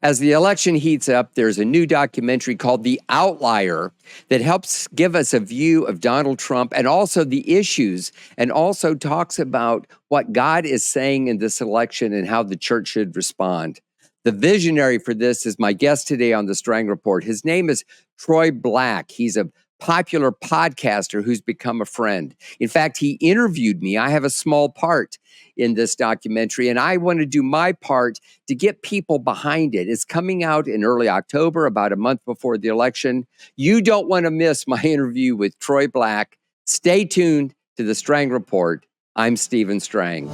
As the election heats up, there's a new documentary called The Outlier that helps give us a view of Donald Trump and also the issues, and also talks about what God is saying in this election and how the church should respond. The visionary for this is my guest today on the Strang Report. His name is Troy Black. He's a popular podcaster who's become a friend. In fact, he interviewed me. I have a small part in this documentary, and I want to do my part to get people behind it. It's coming out in early October, about a month before the election. You don't want to miss my interview with Troy Black. Stay tuned to the Strang Report. I'm Stephen Strang.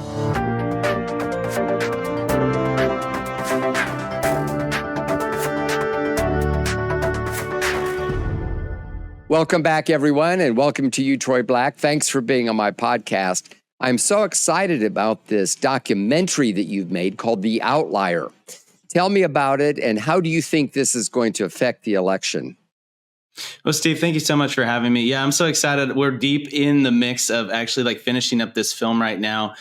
Welcome back, everyone, and welcome to you, Troy Black. Thanks for being on my podcast. I'm so excited about this documentary that you've made called The Outlier. Tell me about it, and how do you think this is going to affect the election? Well, Steve, thank you so much for having me. Yeah, I'm so excited. We're deep in the mix of actually finishing up this film right now.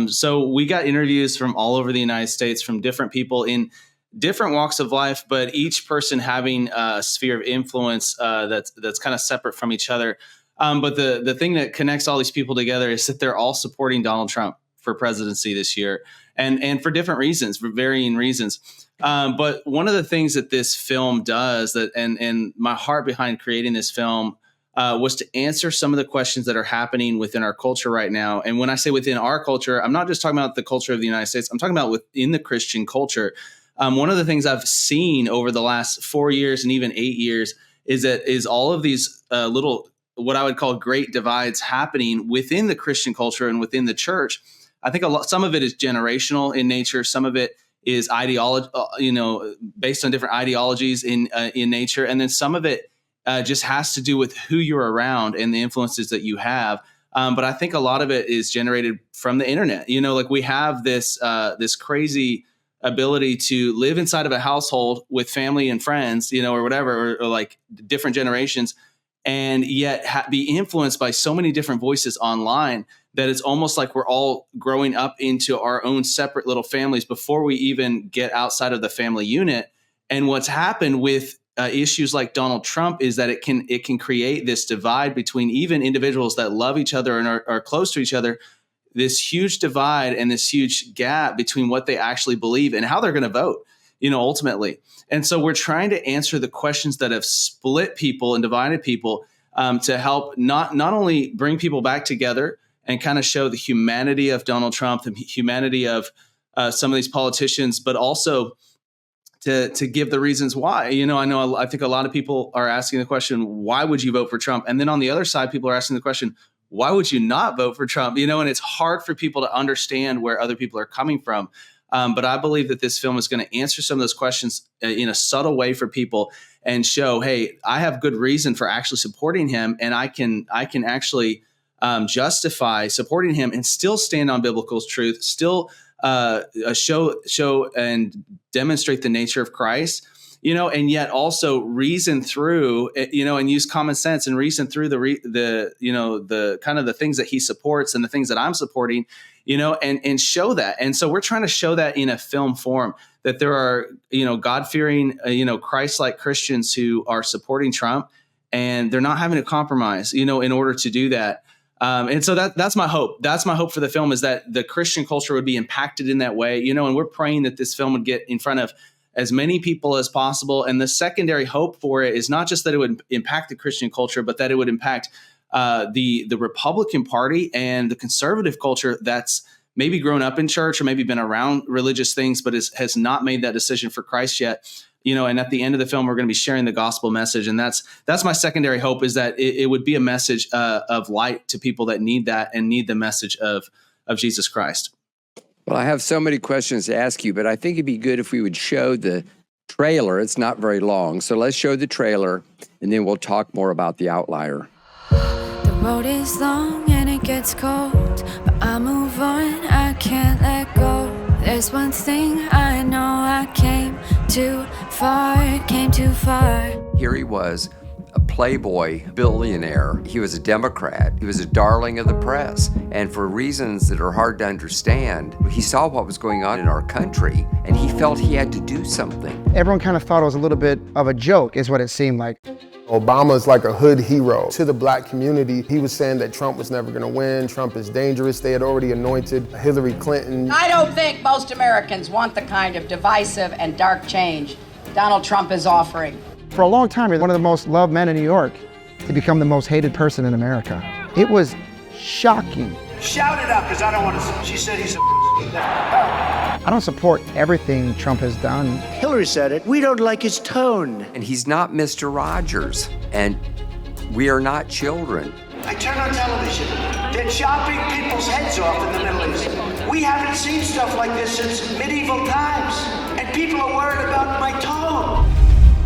So we got interviews from all over the United States from different people in different walks of life, but each person having a sphere of influence that's kind of separate from each other. But the thing that connects all these people together is that they're all supporting Donald Trump for presidency this year, and for different reasons, for varying reasons. But one of the things that this film does, and my heart behind creating this film was to answer some of the questions that are happening within our culture right now. And when I say within our culture, I'm not just talking about the culture of the United States. I'm talking about within the Christian culture. One of the things I've seen over the last 4 years and even 8 years is all of these little, what I would call great divides happening within the Christian culture and within the church. I think some of it is generational in nature. Some of it is ideology, based on different ideologies in nature. And then some of it just has to do with who you're around and the influences that you have. But I think a lot of it is generated from the internet. We have this crazy ability to live inside of a household with family and friends, or whatever, or different generations, and yet be influenced by so many different voices online that it's almost like we're all growing up into our own separate little families before we even get outside of the family unit. And what's happened with issues like Donald Trump is that it can create this divide between even individuals that love each other and are close to each other, this huge divide and this huge gap between what they actually believe and how they're going to vote, ultimately. And so we're trying to answer the questions that have split people and divided people to help not only bring people back together and kind of show the humanity of Donald Trump, the humanity of some of these politicians, but also to give the reasons why. I think a lot of people are asking the question, why would you vote for Trump? And then on the other side, people are asking the question, why would you not vote for Trump? And it's hard for people to understand where other people are coming from. But I believe that this film is going to answer some of those questions in a subtle way for people and show, hey, I have good reason for actually supporting him, and I can actually justify supporting him and still stand on biblical truth, still show and demonstrate the nature of Christ. And yet also reason through, and use common sense and reason through the kind of the things that he supports and the things that I'm supporting, and show that. And so we're trying to show that in a film form, that there are, God-fearing, Christ-like Christians who are supporting Trump, and they're not having to compromise, in order to do that. And so that's my hope. That's my hope for the film, is that the Christian culture would be impacted in that way, and we're praying that this film would get in front of as many people as possible. And the secondary hope for it is not just that it would impact the Christian culture, but that it would impact the Republican Party and the conservative culture that's maybe grown up in church or maybe been around religious things, but has not made that decision for Christ yet. And at the end of the film, we're going to be sharing the gospel message. And that's my secondary hope, is that it would be a message of light to people that need that and need the message of Jesus Christ. Well, I have so many questions to ask you, but I think it'd be good if we would show the trailer. It's not very long, so let's show the trailer, and then we'll talk more about The Outlier. The road is long and it gets cold, but I move on, I can't let go. There's one thing I know, I came too far. Here he was a playboy billionaire. He was a Democrat. He was a darling of the press. And for reasons that are hard to understand, he saw what was going on in our country, and he felt he had to do something. Everyone kind of thought it was a little bit of a joke, is what it seemed like. Obama is like a hood hero to the black community. He was saying that Trump was never going to win. Trump is dangerous. They had already anointed Hillary Clinton. I don't think most Americans want the kind of divisive and dark change Donald Trump is offering. For a long time, he was one of the most loved men in New York to become the most hated person in America. It was shocking. Shout it out, because I don't want to. She said he's a. I don't support everything Trump has done. Hillary said it. We don't like his tone. And he's not Mr. Rogers, and we are not children. I turn on television. They're chopping people's heads off in the Middle East. We haven't seen stuff like this since medieval times, and people are worried about my tone.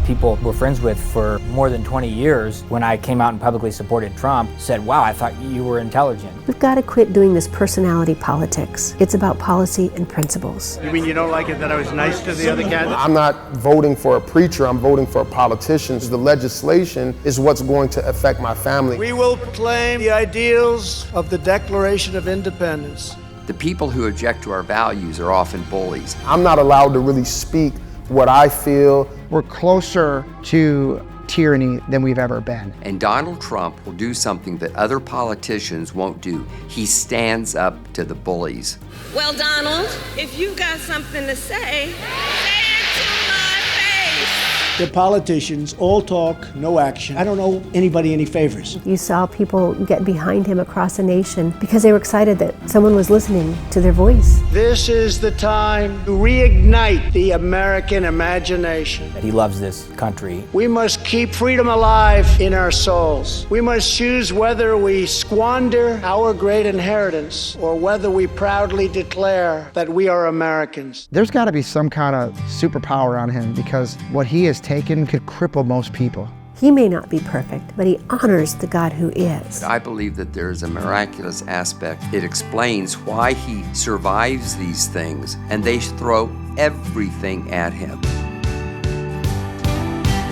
People we're friends with for more than 20 years, when I came out and publicly supported Trump, said, wow, I thought you were intelligent. We've got to quit doing this personality politics. It's about policy and principles. You mean you don't like it that I was nice to the other candidates? I'm not voting for a preacher. I'm voting for politicians. The legislation is what's going to affect my family. We will proclaim the ideals of the Declaration of Independence. The people who object to our values are often bullies. I'm not allowed to really speak what I feel. We're closer to tyranny than we've ever been. And Donald Trump will do something that other politicians won't do. He stands up to the bullies. Well, Donald, if you've got something to say it to my face. The politicians all talk, no action. I don't owe anybody any favors. You saw people get behind him across the nation because they were excited that someone was listening to their voice. This is the time to reignite the American imagination. He loves this country. We must keep freedom alive in our souls. We must choose whether we squander our great inheritance or whether we proudly declare that we are Americans. There's got to be some kind of superpower on him, because what he has taken could cripple most people. He may not be perfect, but he honors the God who is. I believe that there is a miraculous aspect. It explains why he survives these things, and they throw everything at him.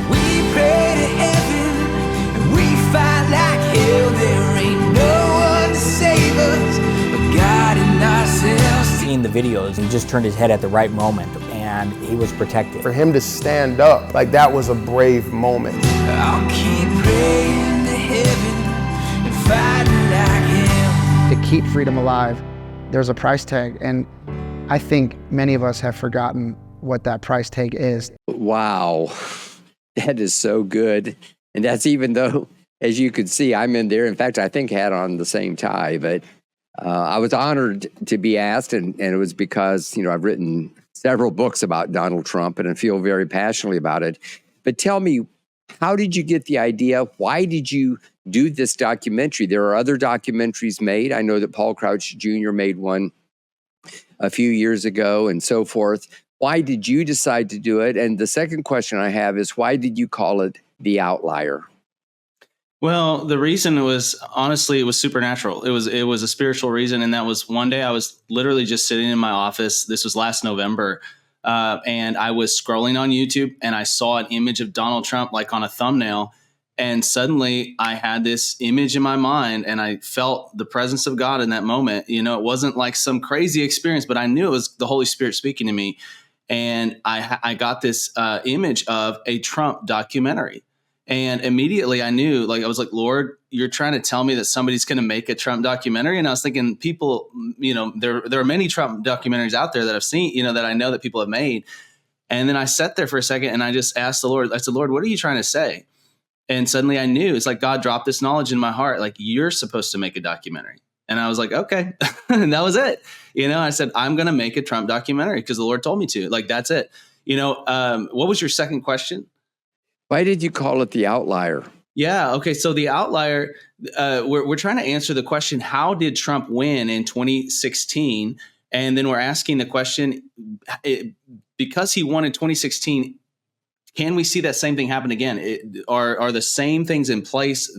We pray to heaven and we fight like hell. There ain't no one to save us but God and ourselves. Seeing the videos, he just turned his head at the right moment, and he was protected. For him to stand up, like that was a brave moment. I'll keep praying to heaven and fighting like hell. To keep freedom alive, there's a price tag, and I think many of us have forgotten what that price tag is. Wow, that is so good. And that's even though, as you could see, I'm in there. In fact, I think had on the same tie, but I was honored to be asked, and it was because, I've written several books about Donald Trump and I feel very passionately about it. But tell me, how did you get the idea? Why did you do this documentary? There are other documentaries made. I know that Paul Crouch Jr. made one a few years ago and so forth. Why did you decide to do it? And the second question I have is, why did you call it The Outlier? Well, the reason was, honestly, it was supernatural. It was a spiritual reason. And that was one day I was literally just sitting in my office. This was last November. And I was scrolling on YouTube and I saw an image of Donald Trump like on a thumbnail. And suddenly I had this image in my mind and I felt the presence of God in that moment. It wasn't like some crazy experience, but I knew it was the Holy Spirit speaking to me. And I got this image of a Trump documentary. And immediately I knew, I was like, Lord, you're trying to tell me that somebody's going to make a Trump documentary. And I was thinking, people, there are many Trump documentaries out there that I've seen, that I know that people have made. And then I sat there for a second and I just asked the Lord, I said, Lord, what are you trying to say? And suddenly I knew, it's like God dropped this knowledge in my heart, like, you're supposed to make a documentary. And I was like, okay. And that was it. I said, I'm going to make a Trump documentary because the Lord told me to. That's it. What was your second question? Why did you call it The Outlier? Yeah. Okay. So The Outlier, we're trying to answer the question, how did Trump win in 2016? And then we're asking the question, because he won in 2016, can we see that same thing happen again? Are the same things in place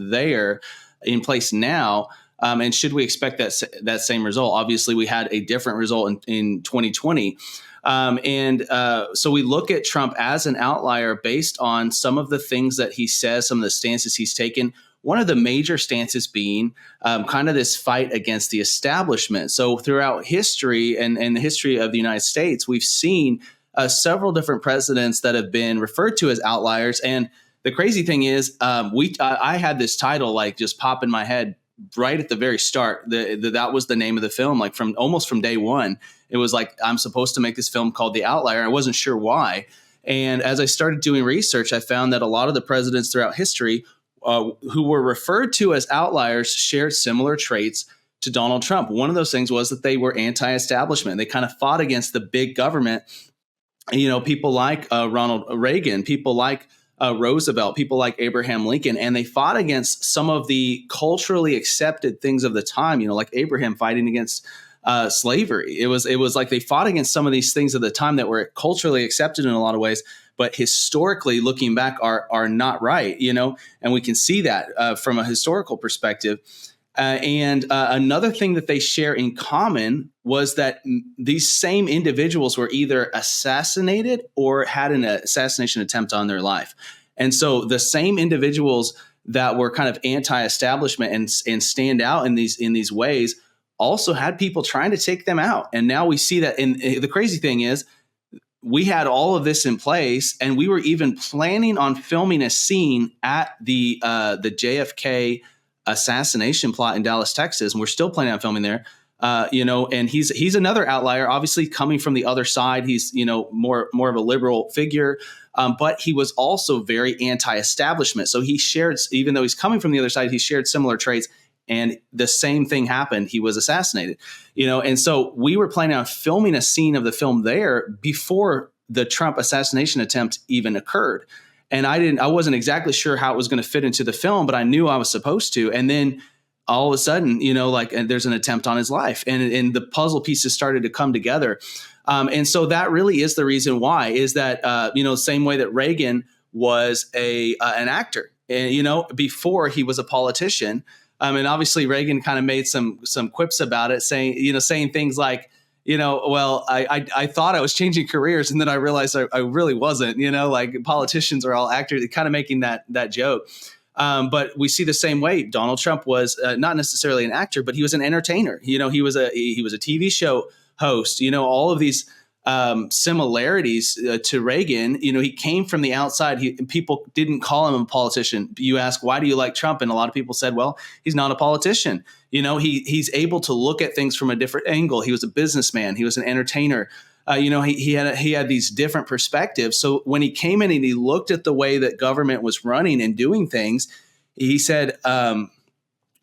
now? And should we expect that same result? Obviously, we had a different result in 2020. So we look at Trump as an outlier based on some of the things that he says, some of the stances he's taken. One of the major stances being kind of this fight against the establishment. So throughout history and the history of the United States, we've seen several different presidents that have been referred to as outliers. And the crazy thing is, I had this title like just pop in my head right at the very start. That was the name of the film, like from day one. It was like, I'm supposed to make this film called The Outlier. I wasn't sure why. And as I started doing research, I found that a lot of the presidents throughout history who were referred to as outliers shared similar traits to Donald Trump. One of those things was that they were anti-establishment. They kind of fought against the big government. People like Ronald Reagan, people like Roosevelt, people like Abraham Lincoln, and they fought against some of the culturally accepted things of the time, like Abraham fighting against slavery. It was like they fought against some of these things of the time that were culturally accepted in a lot of ways, but historically looking back are not right, and we can see that from a historical perspective. And another thing that they share in common was that these same individuals were either assassinated or had an assassination attempt on their life. And so the same individuals that were kind of anti-establishment and stand out in these ways also had people trying to take them out. And now we see that. And the crazy thing is, we had all of this in place, and we were even planning on filming a scene at the JFK assassination plot in Dallas, Texas, and we're still planning on filming there. And he's another outlier, obviously coming from the other side. He's more of a liberal figure, but he was also very anti-establishment. So he shared, even though he's coming from the other side, he shared similar traits. And the same thing happened. He was assassinated, and so we were planning on filming a scene of the film there before the Trump assassination attempt even occurred. And I wasn't exactly sure how it was going to fit into the film, but I knew I was supposed to. And then all of a sudden, and there's an attempt on his life, and the puzzle pieces started to come together. And so that really is the reason why, is that, the same way that Reagan was an actor, and, before he was a politician. And obviously Reagan kind of made some quips about it, saying things like, well, I thought I was changing careers, and then I realized I really wasn't, like politicians are all actors, kind of making that joke. But we see the same way. Donald Trump was not necessarily an actor, but he was an entertainer. He was a TV show host, all of these similarities to Reagan. He came from the outside. People didn't call him a politician. You ask, why do you like Trump? And a lot of people said, well, he's not a politician. He's able to look at things from a different angle. He was a businessman. He was an entertainer. He had these different perspectives. So when he came in and he looked at the way that government was running and doing things, he said,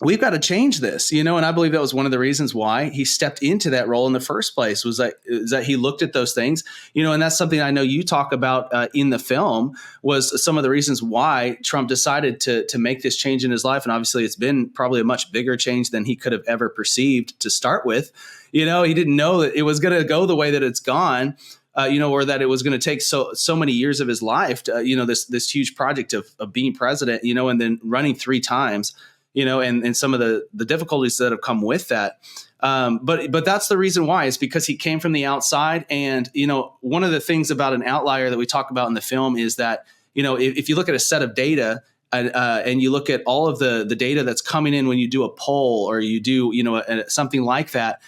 we've got to change this, and I believe that was one of the reasons why he stepped into that role in the first place, is that he looked at those things, and that's something I know you talk about in the film, was some of the reasons why Trump decided to make this change in his life. And obviously it's been probably a much bigger change than he could have ever perceived to start with. He didn't know that it was going to go the way that it's gone. Or that it was going to take so many years of his life to, this huge project of being president, and then running 3 times, and some of the difficulties that have come with that. But that's the reason why, is because he came from the outside. And, one of the things about an outlier that we talk about in the film is that, if you look at a set of data and you look at all of the data that's coming in when you do a poll or you do, something like that,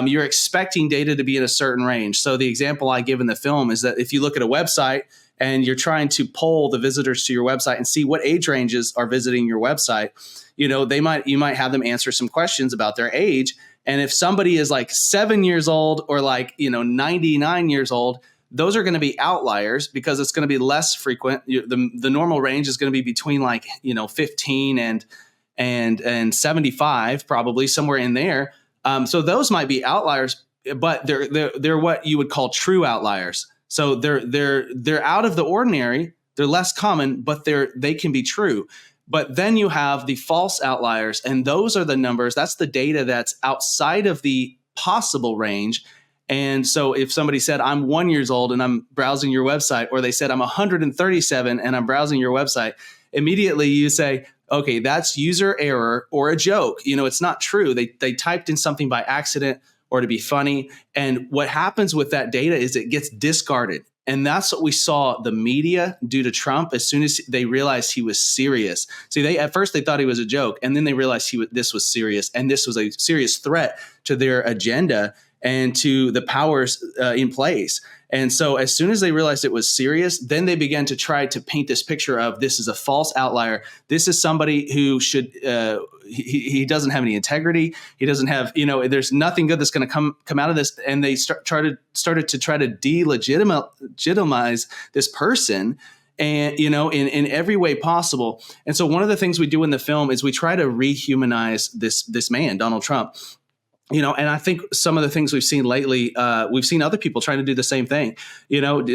you're expecting data to be in a certain range. So the example I give in the film is that if you look at a website and you're trying to poll the visitors to your website and see what age ranges are visiting your website, you might have them answer some questions about their age. And if somebody is like 7 years old or 99 years old, those are going to be outliers because it's going to be less frequent. The normal range is going to be between 15 and 75, probably somewhere in there. So those might be outliers, but they're what you would call true outliers. So they're out of the ordinary. They're less common, but they can be true. But then you have the false outliers, and those are the numbers. That's the data that's outside of the possible range. And so if somebody said, I'm 1 year old and I'm browsing your website, or they said I'm 137 and I'm browsing your website, immediately you say, okay, that's user error or a joke. It's not true. They typed in something by accident, or to be funny. And what happens with that data is it gets discarded. And that's what we saw the media do to Trump as soon as they realized he was serious. See, at first they thought he was a joke, and then they realized this was serious, and this was a serious threat to their agenda and to the powers in place. And so as soon as they realized it was serious, then they began to try to paint this picture of this is a false outlier. This is somebody who should he doesn't have any integrity. He doesn't have, there's nothing good that's going to come out of this. And they started to try to delegitimize this person, and in every way possible. And so one of the things we do in the film is we try to rehumanize this man, Donald Trump. And I think some of the things we've seen lately, we've seen other people trying to do the same thing.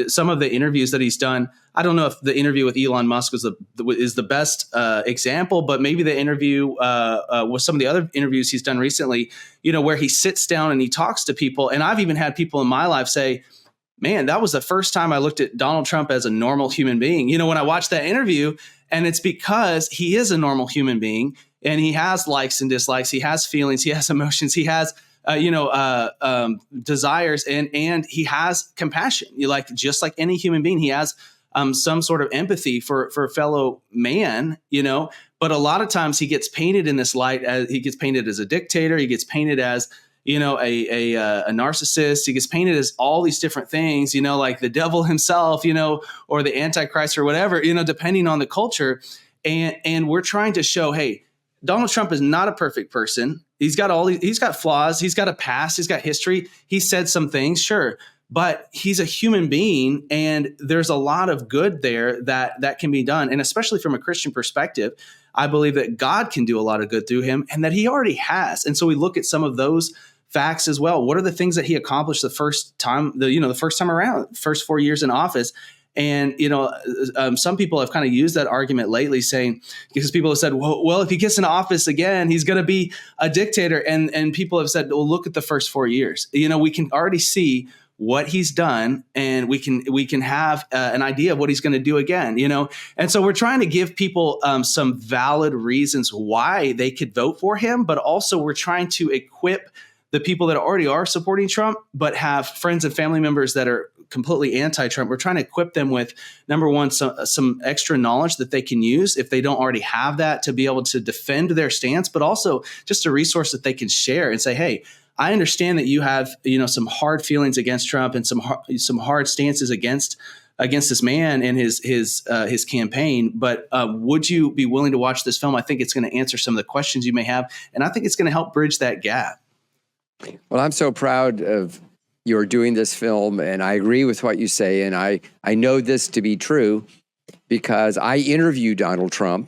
Some of the interviews that he's done, I don't know if the interview with Elon Musk is the best example, but maybe the interview with some of the other interviews he's done recently, where he sits down and he talks to people. And I've even had people in my life say, man, that was the first time I looked at Donald Trump as a normal human being. When I watched that interview, and it's because he is a normal human being. And he has likes and dislikes. He has feelings. He has emotions. He has, desires, and he has compassion. Just like any human being, he has some sort of empathy for a fellow man. But a lot of times he gets painted in this light as he gets painted as a dictator. He gets painted as a narcissist. He gets painted as all these different things. Like the devil himself. Or the Antichrist or whatever. Depending on the culture. And we're trying to show, hey, Donald Trump is not a perfect person. He's got flaws. He's got a past. He's got history. He said some things, sure, but he's a human being, and there's a lot of good there that can be done. And especially from a Christian perspective, I believe that God can do a lot of good through him, and that he already has. And so we look at some of those facts as well. What are the things that he accomplished the first time around, first 4 years in office? And, some people have kind of used that argument lately, saying, because people have said, well, if he gets in office again, he's going to be a dictator. And people have said, well, look at the first 4 years. We can already see what he's done, and we can have an idea of what he's going to do again, And so we're trying to give people some valid reasons why they could vote for him, but also we're trying to equip the people that already are supporting Trump, but have friends and family members that are completely anti-Trump. We're trying to equip them with, number one, some extra knowledge that they can use if they don't already have that, to be able to defend their stance, but also just a resource that they can share and say, hey, I understand that you have, some hard feelings against Trump and some hard stances against this man and his campaign. But would you be willing to watch this film? I think it's going to answer some of the questions you may have, and I think it's going to help bridge that gap. Well, I'm so proud of your doing this film, and I agree with what you say, and I know this to be true because I interviewed Donald Trump.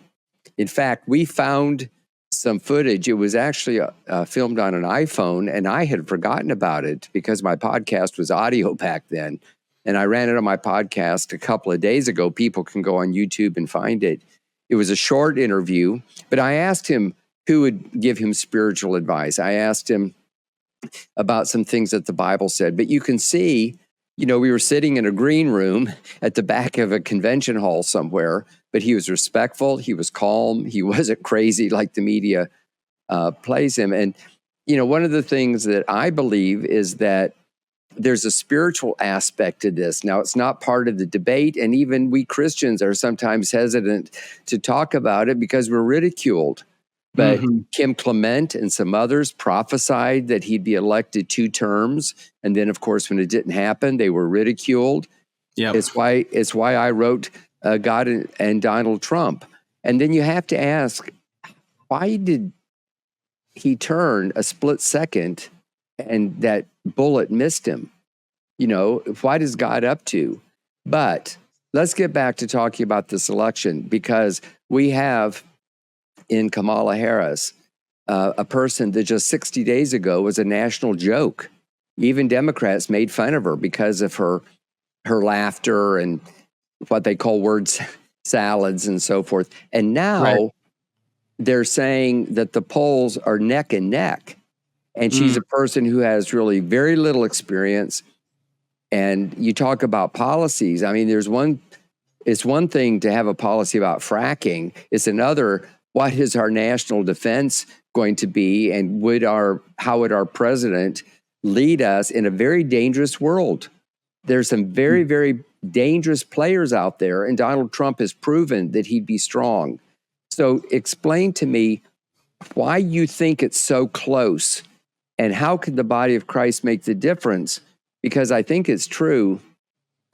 In fact, we found some footage. It was actually filmed on an iPhone, and I had forgotten about it because my podcast was audio back then, and I ran it on my podcast a couple of days ago. People can go on YouTube and find it. It was a short interview, but I asked him who would give him spiritual advice. I asked him about some things that the Bible said. But you can see, we were sitting in a green room at the back of a convention hall somewhere, but he was respectful. He was calm. He wasn't crazy like the media plays him. And, one of the things that I believe is that there's a spiritual aspect to this. Now, it's not part of the debate, and even we Christians are sometimes hesitant to talk about it because we're ridiculed. But Kim Clement and some others prophesied that he'd be elected 2 terms. And then, of course, when it didn't happen, they were ridiculed. Yep. It's why I wrote God and Donald Trump. And then you have to ask, why did he turn a split second and that bullet missed him? What is God up to? But let's get back to talking about this election, because we have in Kamala Harris, a person that just 60 days ago was a national joke. Even Democrats made fun of her because of her laughter and what they call word salads and so forth. And now they're saying that the polls are neck and neck. And she's a person who has really very little experience. And you talk about policies. I mean, it's one thing to have a policy about fracking. It's another, what is our national defense going to be, and how would our president lead us in a very dangerous world. There's some very, very dangerous players out there, and Donald Trump has proven that he'd be strong. So explain to me why you think it's so close, and how can the body of Christ make the difference? Because I think it's true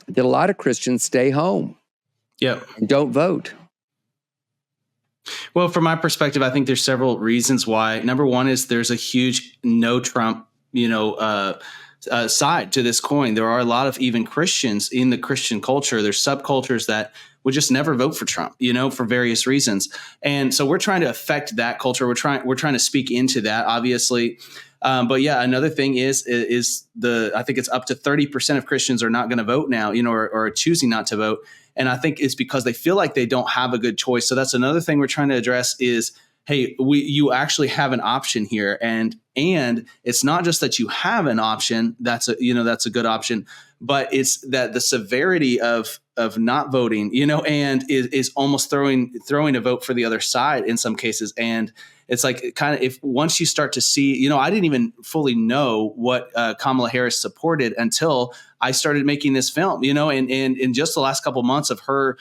that a lot of Christians stay home and don't vote. Well, from my perspective, I think there's several reasons why. Number one is there's a huge no Trump, side to this coin. There are a lot of even Christians in the Christian culture. There's subcultures that would just never vote for Trump, for various reasons. And so we're trying to affect that culture. We're trying to speak into that, obviously. But yeah, another thing is I think it's up to 30% of Christians are not going to vote now, or are choosing not to vote. And I think it's because they feel like they don't have a good choice. So that's another thing we're trying to address is, hey, you actually have an option here. And it's not just that you have an option, that's a good option, but it's that the severity of not voting, and is almost throwing a vote for the other side in some cases. And it's like kind of if once you start to see, I didn't even fully know what Kamala Harris supported until I started making this film, and in just the last couple of months of her,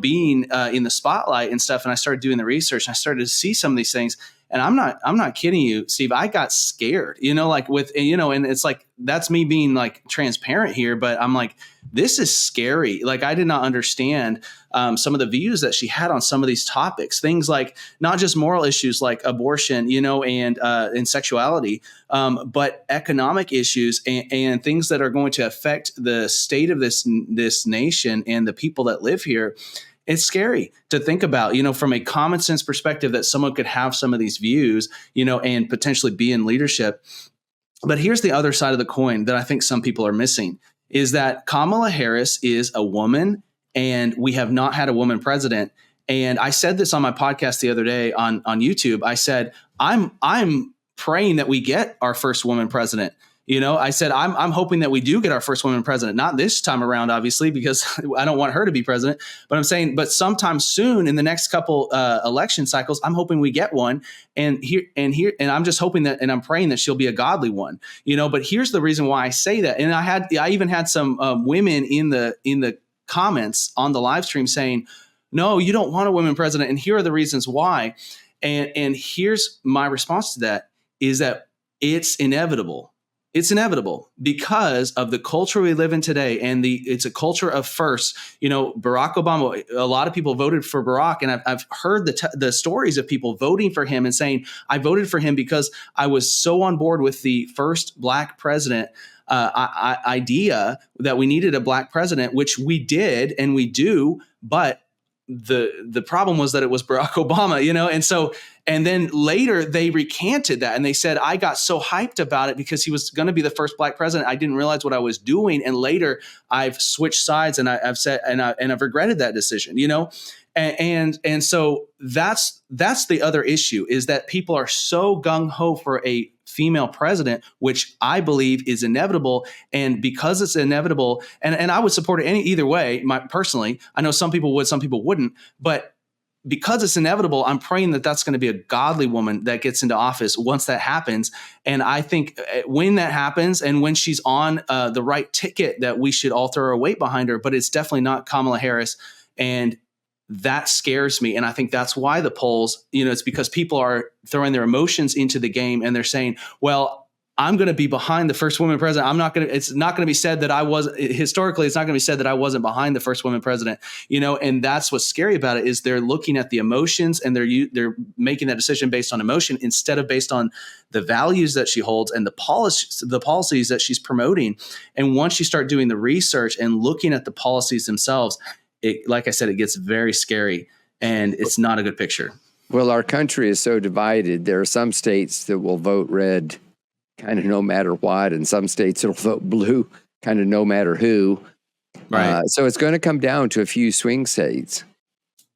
being in the spotlight and stuff. And I started doing the research and I started to see some of these things. And I'm not kidding you, Steve. I got scared, and it's like, that's me being like transparent here, but I'm like, this is scary. Like, I did not understand some of the views that she had on some of these topics, things like not just moral issues like abortion, and sexuality, but economic issues and things that are going to affect the state of this nation and the people that live here. It's scary to think about, from a common sense perspective, that someone could have some of these views, and potentially be in leadership. But here's the other side of the coin that I think some people are missing, is that Kamala Harris is a woman and we have not had a woman president. And I said this on my podcast the other day on YouTube. I said, I'm praying that we get our first woman president. I said, I'm hoping that we do get our first woman president, not this time around, obviously, because I don't want her to be president, but I'm saying, but sometime soon in the next couple election cycles, I'm hoping we get one. And I'm just hoping that, and I'm praying that she'll be a godly one, but here's the reason why I say that. And I even had some women in the comments on the live stream saying, no, you don't want a woman president. And here are the reasons why. And here's my response to that is that it's inevitable. It's inevitable because of the culture we live in today. And it's a culture of first, Barack Obama, a lot of people voted for Barack. And I've heard the stories of people voting for him and saying, I voted for him because I was so on board with the first black president idea that we needed a black president, which we did and we do. But the problem was that it was Barack Obama, and then later they recanted that and they said, I got so hyped about it because he was going to be the first black president. I didn't realize what I was doing. And later I've switched sides and I've said, and I've regretted that decision, and so that's the other issue, is that people are so gung ho for a female president, which I believe is inevitable. And because it's inevitable, and I would support it either way, personally, I know some people would, some people wouldn't, but because it's inevitable, I'm praying that that's going to be a godly woman that gets into office once that happens. And I think when that happens and when she's on the right ticket, that we should all throw our weight behind her, but it's definitely not Kamala Harris. And that scares me. And I think that's why the polls, it's because people are throwing their emotions into the game and they're saying, well, I'm going to be behind the first woman president. It's not going to be said that I was, historically, it's not going to be said that I wasn't behind the first woman president, and that's what's scary about it, is they're looking at the emotions and they're making that decision based on emotion instead of based on the values that she holds and the policies that she's promoting. And once you start doing the research and looking at the policies themselves, like I said, it gets very scary and it's not a good picture. Well, our country is so divided. There are some states that will vote red kind of no matter what, and some states will vote blue kind of no matter who. Right. So it's going to come down to a few swing states.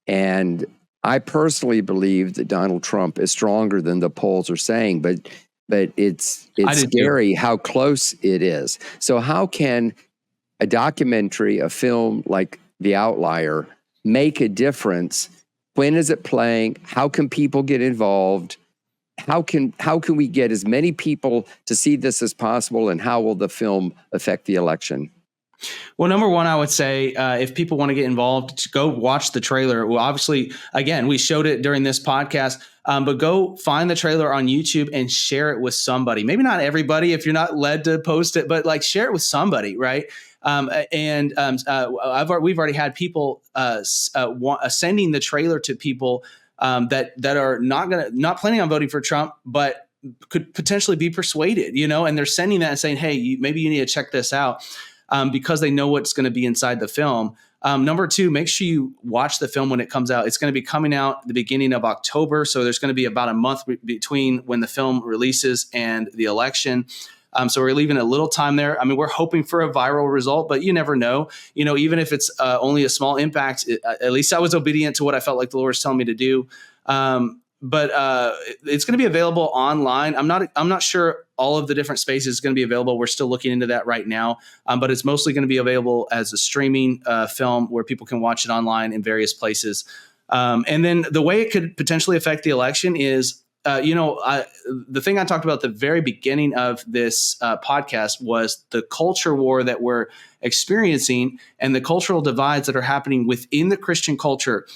And I personally believe that Donald Trump is stronger than the polls are saying, but it's scary how close it is. So how can a documentary, a film like The Outlier, make a difference? When is it playing? How can people get involved? how can we get as many people to see this as possible, and how will the film affect the election? Well, number one, I would say if people want to get involved, go watch the trailer. Well, obviously, again, we showed it during this podcast, but go find the trailer on YouTube and share it with somebody. Maybe not everybody if you're not led to post it, but like share it with somebody, right? We've already had people sending the trailer to people that are not planning on voting for Trump, but could potentially be persuaded, and they're sending that and saying, hey, maybe you need to check this out. Because they know what's going to be inside the film. Number two, make sure you watch the film when it comes out. It's going to be coming out the beginning of October. So there's going to be about a month between when the film releases and the election. So we're leaving a little time there. I mean, we're hoping for a viral result, but you never know. Even if it's only a small impact, at least I was obedient to what I felt like the Lord was telling me to do. But it's going to be available online. I'm not sure all of the different spaces is going to be available. We're still looking into that right now. But it's mostly going to be available as a streaming film where people can watch it online in various places. And then the way it could potentially affect the election is, the thing I talked about at the very beginning of this podcast was the culture war that we're experiencing and the cultural divides that are happening within the Christian culture.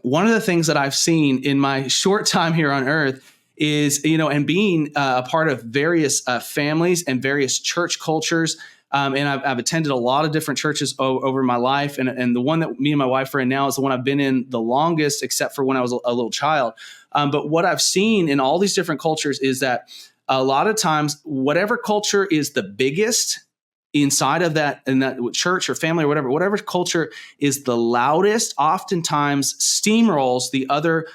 One of the things that I've seen in my short time here on earth is, and being a part of various families and various church cultures. And I've attended a lot of different churches over my life. And the one that me and my wife are in now is the one I've been in the longest, except for when I was a little child. But what I've seen in all these different cultures is that a lot of times, whatever culture is the biggest inside of that, in that church or family or whatever culture is the loudest, oftentimes steamrolls the other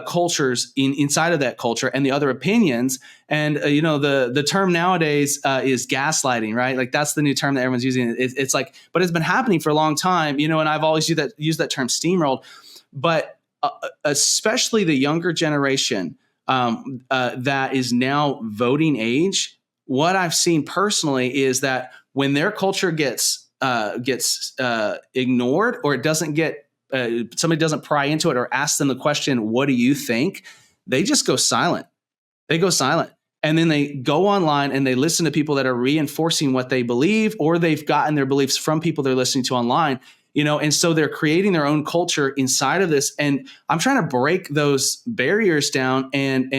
cultures inside of that culture and the other opinions. And the term nowadays is gaslighting, right? Like that's the new term that everyone's using. It's like, but it's been happening for a long time, and I've always used that term steamrolled. But especially the younger generation that is now voting age, what I've seen personally is that when their culture gets ignored, or it doesn't get somebody doesn't pry into it or ask them the question, what do you think? They just go silent. They go silent. And then they go online and they listen to people that are reinforcing what they believe, or they've gotten their beliefs from people they're listening to online, and so they're creating their own culture inside of this. And I'm trying to break those barriers down and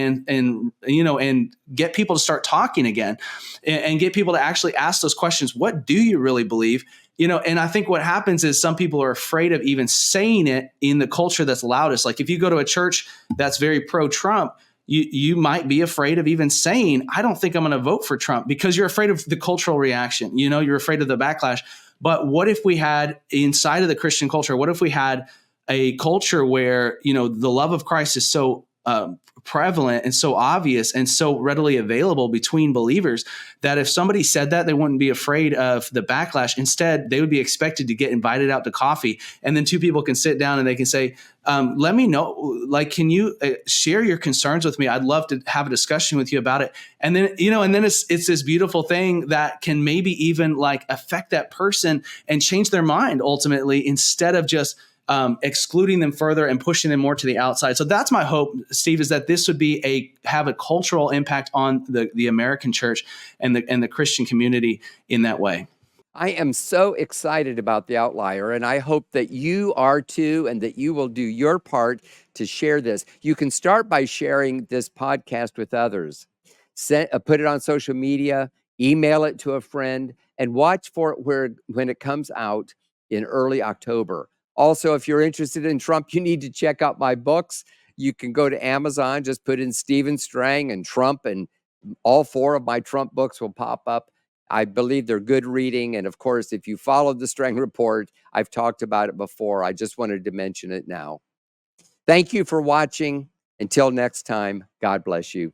get people to start talking again and get people to actually ask those questions. What do you really believe? And I think what happens is some people are afraid of even saying it in the culture that's loudest. Like if you go to a church that's very pro-Trump, you might be afraid of even saying, I don't think I'm going to vote for Trump, because you're afraid of the cultural reaction. You're afraid of the backlash. But what if we had inside of the Christian culture, what if we had a culture where, the love of Christ is so prevalent and so obvious and so readily available between believers that if somebody said that, they wouldn't be afraid of the backlash. Instead, they would be expected to get invited out to coffee. And then two people can sit down and they can say, let me know, like, can you share your concerns with me? I'd love to have a discussion with you about it. And then, it's this beautiful thing that can maybe even like affect that person and change their mind ultimately, instead of just excluding them further and pushing them more to the outside. So that's my hope, Steve, is that this would have a cultural impact on the American church and the Christian community in that way. I am so excited about The Outlier, and I hope that you are too, and that you will do your part to share this. You can start by sharing this podcast with others. Put it on social media, email it to a friend, and watch for it when it comes out in early October. Also, if you're interested in Trump, you need to check out my books. You can go to Amazon, just put in Stephen Strang and Trump, and all 4 of my Trump books will pop up. I believe they're good reading. And of course, if you followed the Strang Report, I've talked about it before. I just wanted to mention it now. Thank you for watching. Until next time, God bless you.